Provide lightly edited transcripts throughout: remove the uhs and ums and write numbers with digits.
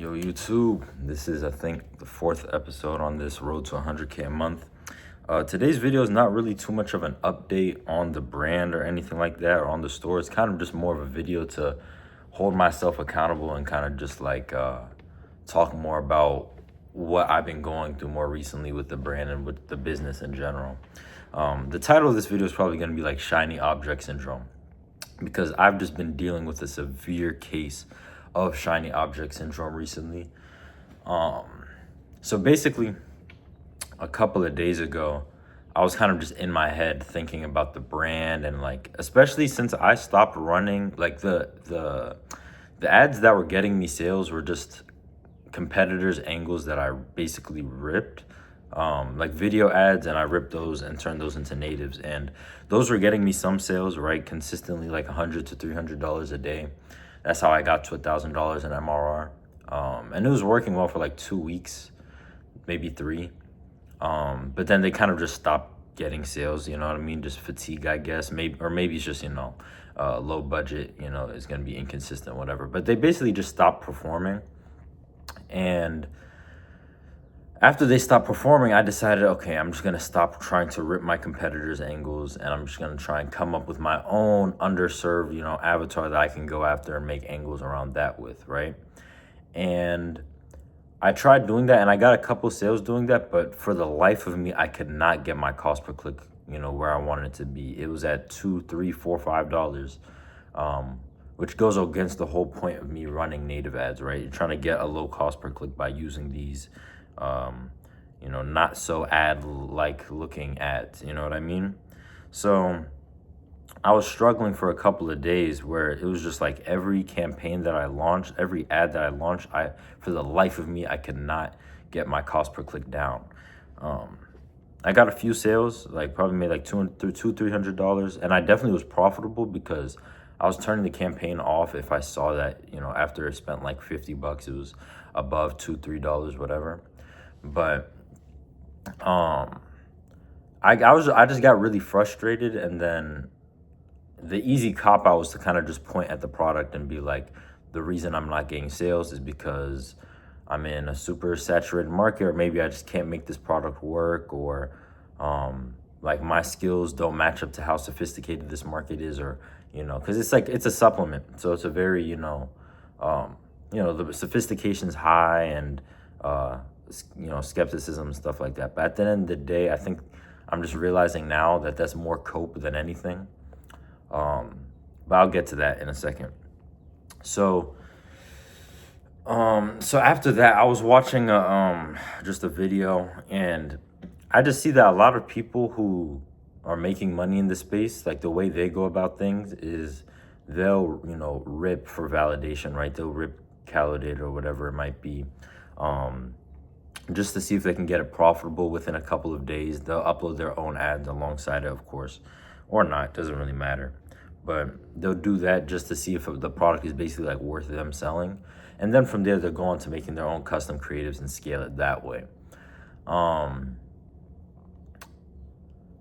Yo, YouTube, this is, I think, the fourth episode on this road to 100K a month. Today's video is not really too much of an update on the brand or anything like that, or on the store. It's kind of just more of a video to hold myself accountable and kind of just like talk more about what I've been going through more recently with the brand and with the business in general. The title of this video is probably going to be like Shiny Object Syndrome, because I've just been dealing with a severe case of shiny object syndrome recently. So basically, a couple of days ago, I was kind of just in my head thinking about the brand, and like, especially since I stopped running, like the ads that were getting me sales were just competitors' angles that I basically ripped. Like video ads, and I ripped those and turned those into natives, and those were getting me some sales, right, consistently, like $100 to $300 a day. That's how I got to $1,000 in MRR, and it was working well for like 2 weeks, maybe 3. But then they kind of just stopped getting sales, you know what I mean? Just fatigue, I guess. Maybe it's just, low budget, is going to be inconsistent, whatever. But they basically just stopped performing. And after they stopped performing, I decided, okay, I'm just going to stop trying to rip my competitors' angles, and I'm just going to try and come up with my own underserved, avatar that I can go after and make angles around that with, right? And I tried doing that, and I got a couple sales doing that, but for the life of me, I could not get my cost per click, where I wanted it to be. It was at $2, $3, $4, $5, which goes against the whole point of me running native ads, right? You're trying to get a low cost per click by using these not so ad-like looking ads, you know what I mean? So I was struggling for a couple of days where it was just like every campaign that I launched, every ad that I launched, for the life of me, I could not get my cost per click down. I got a few sales, like probably made like $200-$300, and I definitely was profitable because I was turning the campaign off if I saw that, after it spent like $50, it was above $2-3, whatever. But I just got really frustrated, and then the easy cop out was to kind of just point at the product and be like, the reason I'm not getting sales is because I'm in a super saturated market, or maybe I just can't make this product work, or like my skills don't match up to how sophisticated this market is, or because it's a supplement, so it's a very the sophistication's high, and skepticism and stuff like that. But at the end of the day, I think I'm just realizing now that that's more cope than anything. But I'll get to that in a second. So after that, I was watching just a video, and I just see that a lot of people who are making money in this space, like the way they go about things is they'll rip for validation, right? They'll rip Calodata or whatever it might be, just to see if they can get it profitable within a couple of days. They'll upload their own ads alongside it, of course, or not, doesn't really matter. But they'll do that just to see if the product is basically like worth them selling. And then from there, they'll go on to making their own custom creatives and scale it that way.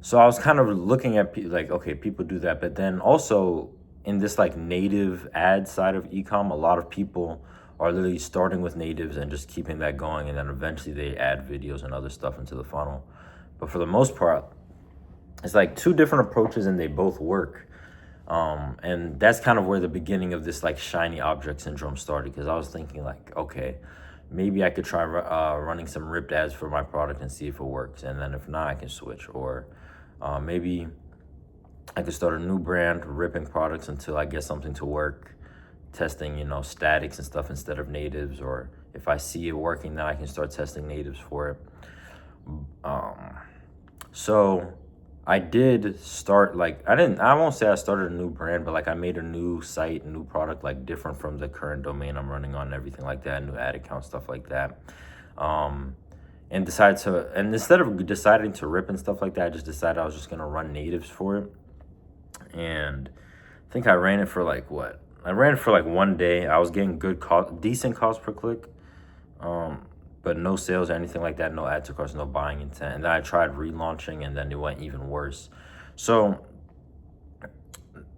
So I was kind of looking at like, okay, people do that. But then also in this like native ad side of ecom, a lot of people are literally starting with natives and just keeping that going, and then eventually they add videos and other stuff into the funnel. But for the most part, it's like two different approaches, and they both work. And that's kind of where the beginning of this like shiny object syndrome started, because I was thinking like, okay, maybe I could try running some ripped ads for my product and see if it works, and then if not, I can switch. Or maybe I could start a new brand ripping products until I get something to work, testing statics and stuff instead of natives. Or if I see it working, then I can start testing natives for it. So I did start, like, I won't say I started a new brand, but like I made a new site, a new product, like different from the current domain I'm running on and everything like that, new ad account, stuff like that. And instead of deciding to rip and stuff like that, I just decided I was just gonna run natives for it. And I think I ran it for like what? I ran it for like 1 day. I was getting decent cost per click, but no sales or anything like that, no add to carts, no buying intent. And then I tried relaunching, and then it went even worse. So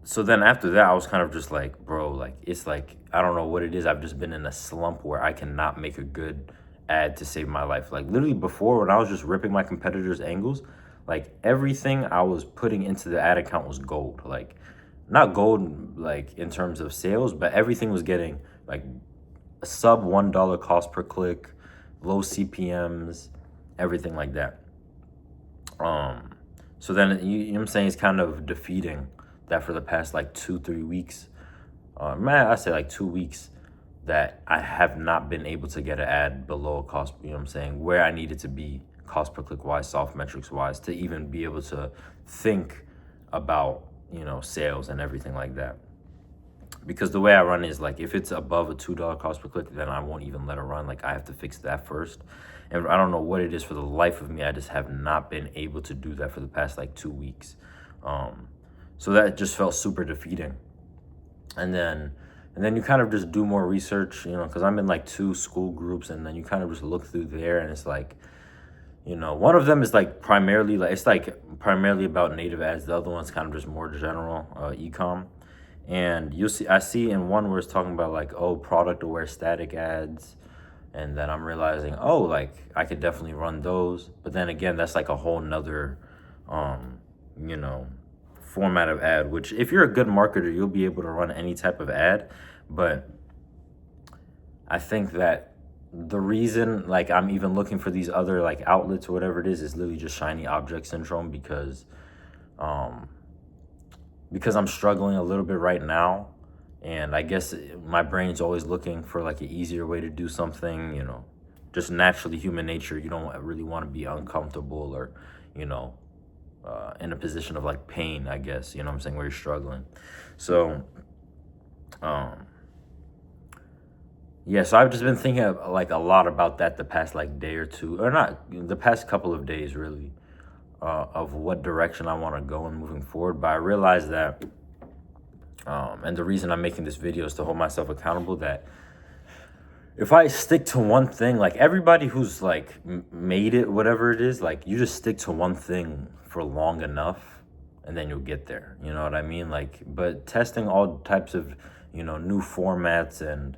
So then after that, I was kind of just like, bro, like, it's like, I don't know what it is. I've just been in a slump where I cannot make a good ad to save my life. Like, literally before, when I was just ripping my competitors' angles, like, everything I was putting into the ad account was gold. Like, not gold, like, in terms of sales, but everything was getting, like, a sub $1 cost per click, low CPMs, everything like that. So then you know what I'm saying, it's kind of defeating that for the past like 2-3 weeks, man, I say like 2 weeks, that I have not been able to get an ad below a cost, you know what I'm saying, where I needed to be cost per click wise, soft metrics wise, to even be able to think about, you know, sales and everything like that. Because the way I run is like, if it's above a $2 cost per click, then I won't even let it run. Like, I have to fix that first. And I don't know what it is, for the life of me, I just have not been able to do that for the past like 2 weeks. So that just felt super defeating. And then you kind of just do more research, you know, because I'm in like 2 school groups, and then you kind of just look through there, and it's like, you know, one of them is like primarily, like, it's like primarily about native ads. The other one's kind of just more general, e-com. And you'll see, I see in one where it's talking about like, oh, product aware static ads. And then I'm realizing, oh, like, I could definitely run those. But then again, that's like a whole nother, you know, format of ad, which if you're a good marketer, you'll be able to run any type of ad. But I think that the reason, like, I'm even looking for these other like outlets or whatever it is literally just shiny object syndrome, because I'm struggling a little bit right now. And I guess my brain's always looking for like an easier way to do something, you know, just naturally human nature. You don't really want to be uncomfortable or, you know, in a position of like pain, I guess, you know what I'm saying, where you're struggling. So, yeah, so I've just been thinking like a lot about that the past like day or two, or not, the past couple of days really, of what direction I want to go in moving forward. But I realized that, and the reason I'm making this video is to hold myself accountable, that if I stick to one thing, like everybody who's like made it, whatever it is, like, you just stick to one thing for long enough and then you'll get there. You know what I mean? Like, but testing all types of, you know, new formats and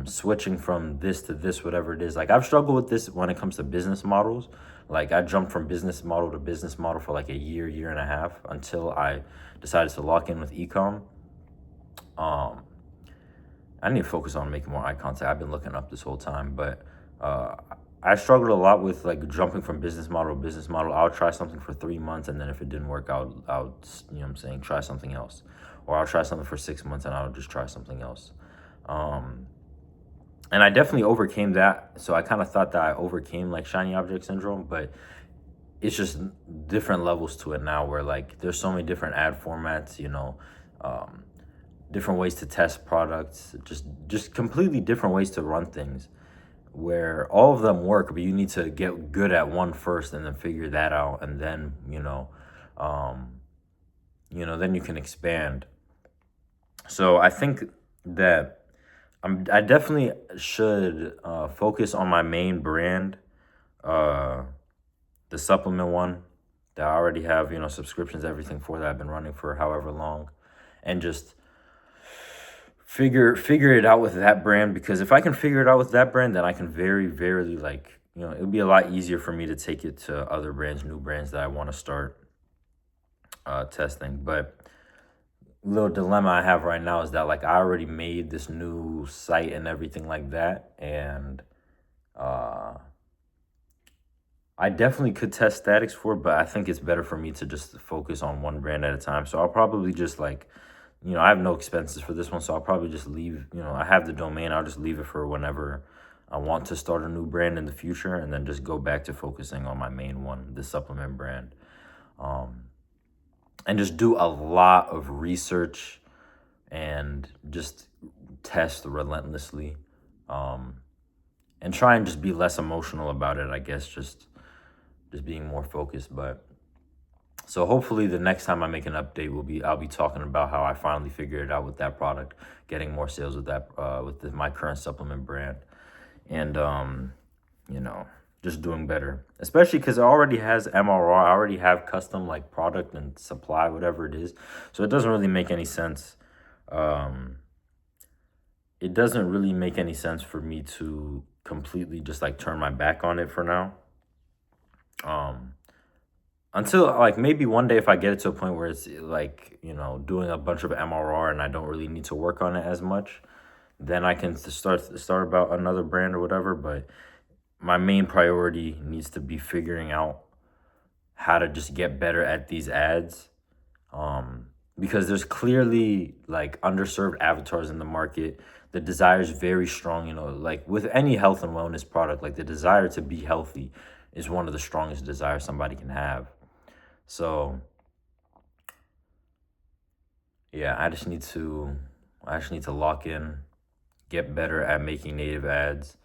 switching from this to this, whatever it is. Like, I've struggled with this when it comes to business models. Like, I jumped from business model to business model for like a year and a half, until I decided to lock in with ecom. I need to focus on making more eye contact. I've been looking up this whole time, but I struggled a lot with like jumping from business model to business model. I'll try something for 3 months, and then if it didn't work out, I'll, you know what I'm saying, try something else. Or I'll try something for 6 months and I'll just try something else. And I definitely overcame that. So I kind of thought that I overcame like shiny object syndrome, but it's just different levels to it now, where like there's so many different ad formats, you know, different ways to test products, just completely different ways to run things, where all of them work, but you need to get good at one first and then figure that out, and then, you know, then you can expand. So I think that I definitely should focus on my main brand, the supplement one that I already have, you know, subscriptions, everything for, that I've been running for however long, and just figure it out with that brand. Because if I can figure it out with that brand, then I can very like, you know, it'll be a lot easier for me to take it to other brands, new brands that I want to start testing. But little dilemma I have right now is that like I already made this new site and everything like that, and I definitely could test statics for it, but I think it's better for me to just focus on one brand at a time. So I'll probably just like, you know, I have no expenses for this one, so I'll probably just leave, you know, I have the domain, I'll just leave it for whenever I want to start a new brand in the future, and then just go back to focusing on my main one, the supplement brand. And just do a lot of research and just test relentlessly, and try and just be less emotional about it, I guess, just being more focused. But so hopefully the next time I make an update I'll be talking about how I finally figured it out with that product, getting more sales with that, my current supplement brand. And, you know, just doing better. Especially because it already has MRR, I already have custom like product and supply, whatever it is. So it doesn't really make any sense. Um, it doesn't really make any sense for me to completely just like turn my back on it for now. Um, until like maybe one day if I get it to a point where it's like, doing a bunch of MRR and I don't really need to work on it as much, then I can start about another brand or whatever. But my main priority needs to be figuring out how to just get better at these ads. Because there's clearly like underserved avatars in the market. The desire is very strong, like with any health and wellness product, like the desire to be healthy is one of the strongest desires somebody can have. So yeah, I just need to lock in, get better at making native ads,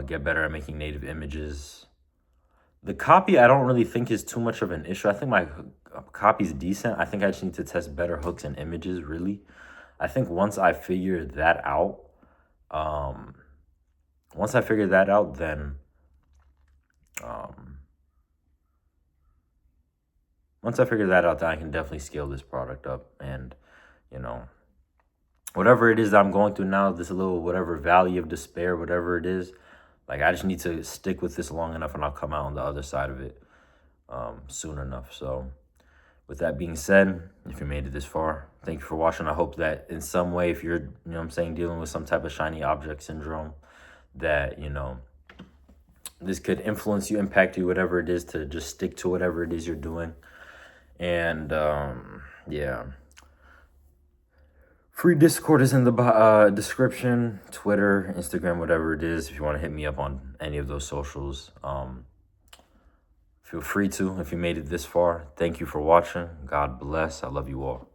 get better at making native images. The copy I don't really think is too much of an issue. I think my copy's decent. I think I just need to test better hooks and images, really. I think once I figure that out, um, then um, I can definitely scale this product up. And, you know, whatever it is that I'm going through now, this little whatever valley of despair, whatever it is, like I just need to stick with this long enough and I'll come out on the other side of it soon enough. So with that being said, if you made it this far, thank you for watching. I hope that in some way, if you're, dealing with some type of shiny object syndrome, that, this could influence you, impact you, whatever it is, to just stick to whatever it is you're doing. And yeah. Free Discord is in the description, Twitter, Instagram, whatever it is. If you want to hit me up on any of those socials, feel free to. If you made it this far, thank you for watching. God bless. I love you all.